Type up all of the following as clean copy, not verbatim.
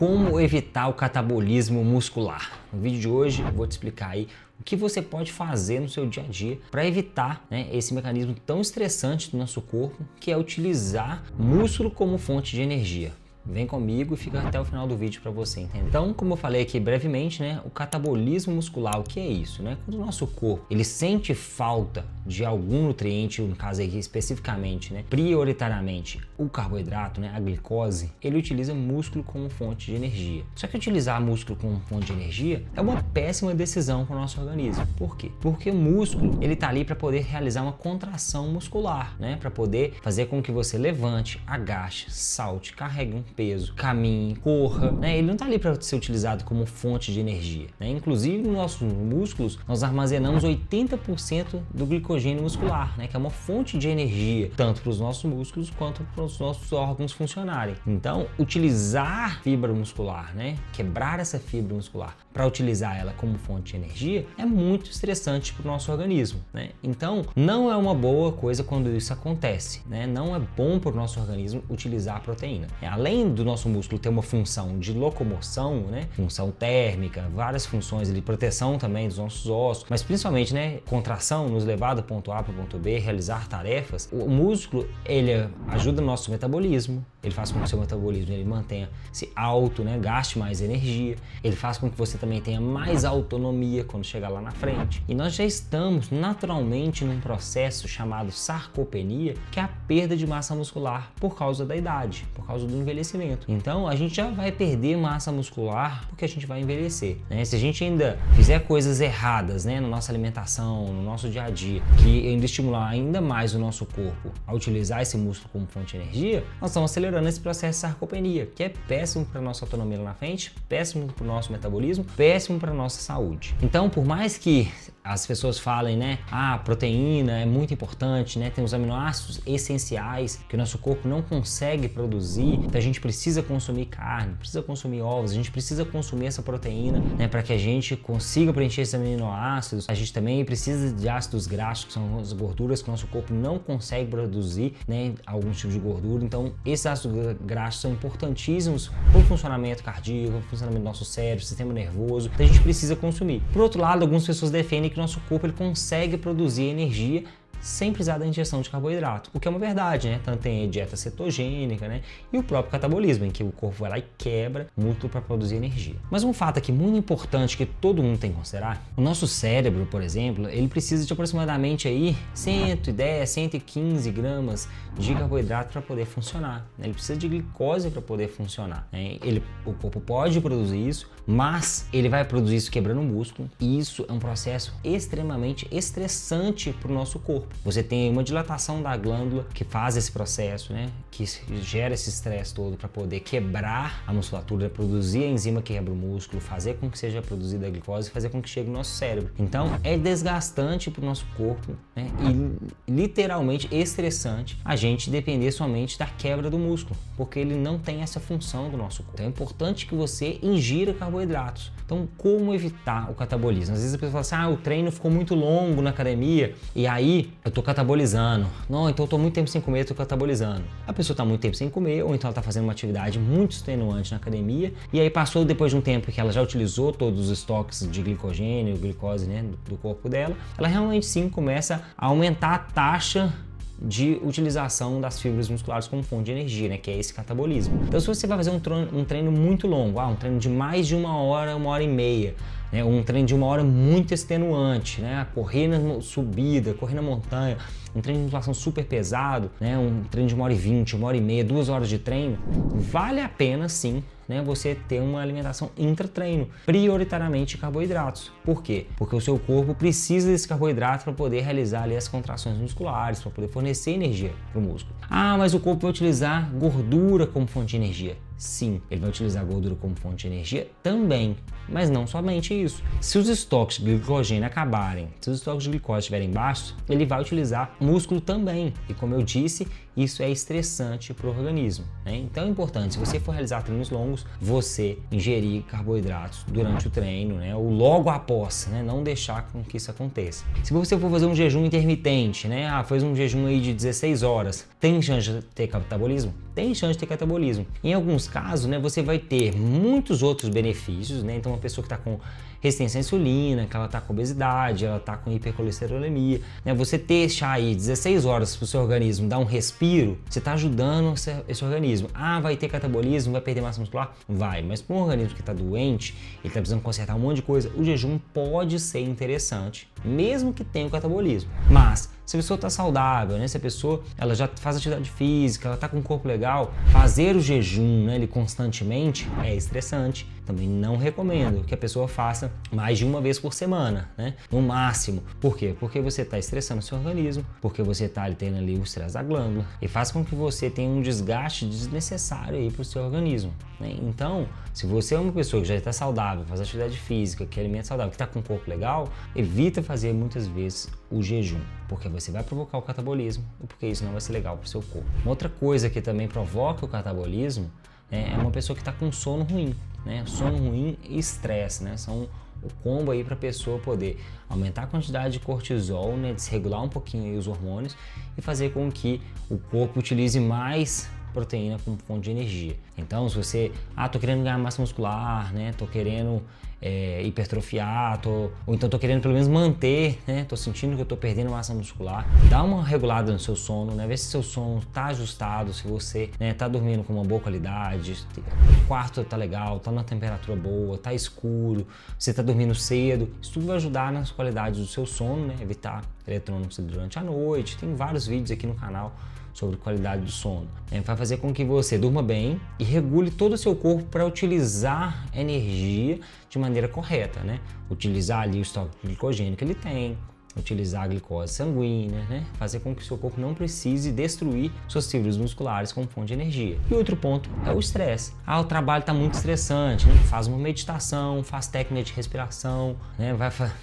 Como evitar o catabolismo muscular? No vídeo de hoje eu vou te explicar aí o que você pode fazer no seu dia a dia para evitar, esse mecanismo tão estressante do nosso corpo, que é utilizar músculo como fonte de energia. Vem comigo e fica até o final do vídeo para você entender. Então, como eu falei aqui brevemente, o catabolismo muscular, o que é isso? Quando o nosso corpo ele sente falta de algum nutriente, no caso aqui especificamente, prioritariamente o carboidrato, a glicose, ele utiliza músculo como fonte de energia. Só que utilizar músculo como fonte de energia é uma péssima decisão para o nosso organismo. Por quê? Porque o músculo ele está ali para poder realizar uma contração muscular, para poder fazer com que você levante, agache, salte, carregue um peso, caminhe, corra, ele não está ali para ser utilizado como fonte de energia, Inclusive nos nossos músculos nós armazenamos 80% do glicogênio muscular, que é uma fonte de energia tanto para os nossos músculos quanto para os nossos órgãos funcionarem. Então, utilizar fibra muscular, quebrar essa fibra muscular para utilizar ela como fonte de energia é muito estressante para o nosso organismo, Então, não é uma boa coisa quando isso acontece, Não é bom para o nosso organismo utilizar a proteína. Além do nosso músculo ter uma função de locomoção, função térmica, várias funções de proteção também dos nossos ossos, mas principalmente, contração, nos levar do ponto A para o ponto B, realizar tarefas, o músculo ele ajuda no nosso metabolismo, ele faz com que o seu metabolismo ele mantenha-se alto, gaste mais energia, ele faz com que você também tenha mais autonomia quando chegar lá na frente. E nós já estamos naturalmente num processo chamado sarcopenia, que é a perda de massa muscular por causa da idade, por causa do envelhecimento. Então a gente já vai perder massa muscular porque a gente vai envelhecer, Se a gente ainda fizer coisas erradas, na nossa alimentação, no nosso dia a dia, que ainda estimular ainda mais o nosso corpo a utilizar esse músculo como fonte de energia, nós estamos acelerando esse processo de sarcopenia, que é péssimo para a nossa autonomia lá na frente, péssimo para o nosso metabolismo, péssimo para a nossa saúde. Então, por mais que as pessoas falem, a proteína é muito importante, tem os aminoácidos essenciais que o nosso corpo não consegue produzir, então a gente precisa consumir carne, precisa consumir ovos, a gente precisa consumir essa proteína, para que a gente consiga preencher esses aminoácidos. A gente também precisa de ácidos graxos, que são as gorduras que o nosso corpo não consegue produzir, algum tipo de gordura. Então, esses ácidos graxos são importantíssimos para o funcionamento cardíaco, para o funcionamento do nosso cérebro, sistema nervoso. Então, a gente precisa consumir. Por outro lado, algumas pessoas defendem que o nosso corpo ele consegue produzir energia sem precisar da ingestão de carboidrato, o que é uma verdade, Tanto tem a dieta cetogênica, e o próprio catabolismo, em que o corpo vai lá e quebra músculo para produzir energia. Mas um fato aqui muito importante que todo mundo tem que considerar, o nosso cérebro, por exemplo, ele precisa de aproximadamente aí 110, 115 gramas de carboidrato para poder funcionar, Ele precisa de glicose para poder funcionar, O corpo pode produzir isso, mas ele vai produzir isso quebrando o músculo, e isso é um processo extremamente estressante para o nosso corpo. Você tem uma dilatação da glândula que faz esse processo, que gera esse estresse todo para poder quebrar a musculatura, produzir a enzima que quebra o músculo, fazer com que seja produzida a glicose e fazer com que chegue no nosso cérebro. Então é desgastante para o nosso corpo, e literalmente estressante a gente depender somente da quebra do músculo, porque ele não tem essa função do nosso corpo. Então é importante que você ingira carboidratos. Então, como evitar o catabolismo? Às vezes a pessoa fala assim, o treino ficou muito longo na academia e aí eu tô catabolizando. Não, então eu tô muito tempo sem comer, eu tô catabolizando. A pessoa tá muito tempo sem comer, ou então ela tá fazendo uma atividade muito extenuante na academia, e aí passou depois de um tempo que ela já utilizou todos os estoques de glicogênio, glicose, do corpo dela, ela realmente sim começa a aumentar a taxa de utilização das fibras musculares como fonte de energia, que é esse catabolismo. Então, se você vai fazer um treino muito longo, um treino de mais de 1 hora e meia, um treino de 1 hora muito extenuante, correr na subida, correr na montanha, um treino de musculação super pesado, um treino de 1 hora e 20, 1 hora e meia, 2 horas de treino, vale a pena sim você ter uma alimentação intra-treino, prioritariamente carboidratos. Por quê? Porque o seu corpo precisa desse carboidrato para poder realizar ali as contrações musculares, para poder fornecer energia para o músculo. Mas o corpo vai utilizar gordura como fonte de energia. Sim, ele vai utilizar a gordura como fonte de energia também, mas não somente isso. Se os estoques de glicogênio acabarem, se os estoques de glicose estiverem baixos, ele vai utilizar músculo também. E como eu disse, isso é estressante para o organismo, Então é importante, se você for realizar treinos longos, você ingerir carboidratos durante o treino, ou logo após, não deixar com que isso aconteça. Se você for fazer um jejum intermitente, fez um jejum aí de 16 horas, tem chance de ter catabolismo? tem chance de ter catabolismo. Em alguns casos, né, você vai ter muitos outros benefícios, né? Então uma pessoa que está com resistência à insulina, que ela está com obesidade, ela está com hipercolesterolemia, né? Você deixar aí 16 horas para o seu organismo dar um respiro, você está ajudando esse organismo. Ah, vai ter catabolismo, vai perder massa muscular? Vai, mas para um organismo que está doente, ele está precisando consertar um monte de coisa, o jejum pode ser interessante, mesmo que tenha o catabolismo. Mas se a pessoa está saudável, né? Se a pessoa ela já faz atividade física, ela está com um corpo legal, fazer o jejum, né, ele constantemente é estressante. Também não recomendo que a pessoa faça mais de uma vez por semana, né? No máximo. Por quê? Porque você está estressando o seu organismo, porque você está tendo ali o estresse da glândula e faz com que você tenha um desgaste desnecessário aí para o seu organismo, né? Então, se você é uma pessoa que já está saudável, faz atividade física, que alimenta saudável, que está com um corpo legal, evita fazer muitas vezes o jejum, porque você vai provocar o catabolismo e porque isso não vai ser legal para o seu corpo. Uma outra coisa que também provoca o catabolismo é uma pessoa que está com sono ruim, né? Sono ruim e estresse, né? São o combo aí para a pessoa poder aumentar a quantidade de cortisol, né? Desregular um pouquinho aí os hormônios e fazer com que o corpo utilize mais proteína como fonte de energia. Então, se você, tô querendo ganhar massa muscular, né? Tô querendo hipertrofiar, ou então tô querendo pelo menos manter, né? Tô sentindo que eu tô perdendo massa muscular. Dá uma regulada no seu sono, né? Vê se seu sono tá ajustado, se você, né, tá dormindo com uma boa qualidade, o quarto tá legal, tá na temperatura boa, tá escuro, você tá dormindo cedo. Isso tudo vai ajudar nas qualidades do seu sono, né? Evitar eletrônicos durante a noite. Tem vários vídeos aqui no canal sobre qualidade do sono. Vai fazer com que você durma bem e regule todo o seu corpo para utilizar energia de maneira correta, né? Utilizar ali o estoque de glicogênio que ele tem, utilizar a glicose sanguínea, né? Fazer com que o seu corpo não precise destruir suas fibras musculares como fonte de energia. E outro ponto é o estresse. O trabalho está muito estressante, né? Faz uma meditação, faz técnica de respiração, né?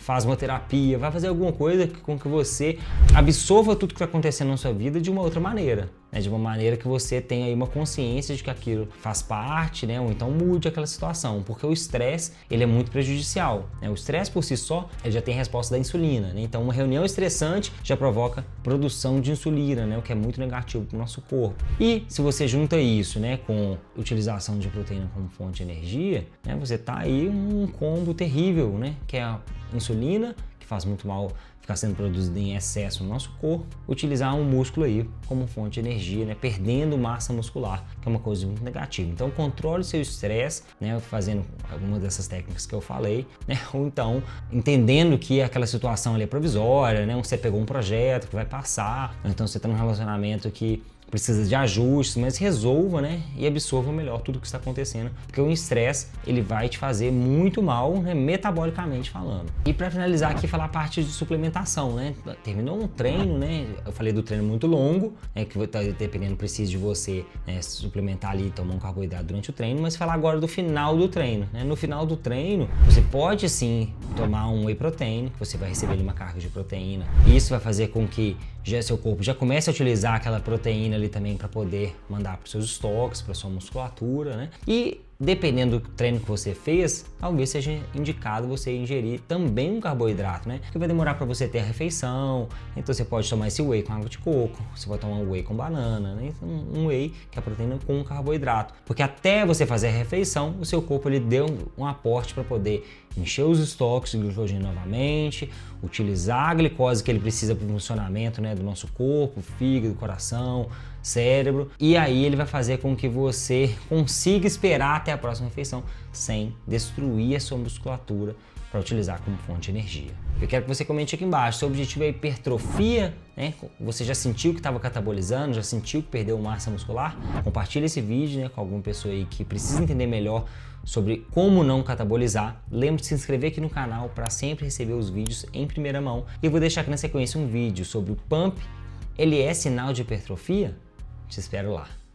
Faz uma terapia, vai fazer alguma coisa com que você absorva tudo que está acontecendo na sua vida de uma outra maneira. De uma maneira que você tenha aí uma consciência de que aquilo faz parte, né? Ou então mude aquela situação, porque o estresse ele é muito prejudicial, né? O estresse por si só ele já tem resposta da insulina, né? Então uma reunião estressante já provoca produção de insulina, né? O que é muito negativo para o nosso corpo. E se você junta isso, né, com utilização de proteína como fonte de energia, né, você tá aí um combo terrível, né? Que é a insulina, que faz muito mal ficar sendo produzido em excesso no nosso corpo, utilizar um músculo aí como fonte de energia, né, perdendo massa muscular, que é uma coisa muito negativa. Então controle seu estresse, né, fazendo alguma dessas técnicas que eu falei, né, ou então entendendo que aquela situação ali é provisória, né, você pegou um projeto que vai passar, ou então você está num relacionamento que precisa de ajustes, mas resolva, né, e absorva melhor tudo que está acontecendo, porque o estresse ele vai te fazer muito mal, né, metabolicamente falando. E para finalizar aqui, falar a parte de suplementação, né, terminou um treino, né, eu falei do treino muito longo, né, que tá dependendo, precisa de você, né, suplementar ali, tomar um carboidrato durante o treino, mas falar agora do final do treino, né, no final do treino, você pode sim tomar um whey protein, que você vai receber ali uma carga de proteína, e isso vai fazer com que seu corpo já comece a utilizar aquela proteína ali também para poder mandar para os seus estoques, para sua musculatura, né? E dependendo do treino que você fez, talvez seja indicado você ingerir também um carboidrato, né? Que vai demorar para você ter a refeição. Então você pode tomar esse whey com água de coco, você pode tomar um whey com banana, né? Então, um whey que é a proteína com carboidrato. Porque até você fazer a refeição, o seu corpo ele deu um aporte para poder encher os estoques de glicogênio novamente, utilizar a glicose que ele precisa para o funcionamento, né, do nosso corpo, fígado, coração, cérebro, e aí ele vai fazer com que você consiga esperar até a próxima refeição sem destruir a sua musculatura para utilizar como fonte de energia. Eu quero que você comente aqui embaixo, seu objetivo é hipertrofia, né? Você já sentiu que estava catabolizando, já sentiu que perdeu massa muscular? Compartilha esse vídeo, né, com alguma pessoa aí que precisa entender melhor sobre como não catabolizar. Lembre de se inscrever aqui no canal para sempre receber os vídeos em primeira mão. E eu vou deixar aqui na sequência um vídeo sobre o Pump. Ele é sinal de hipertrofia? Te espero lá.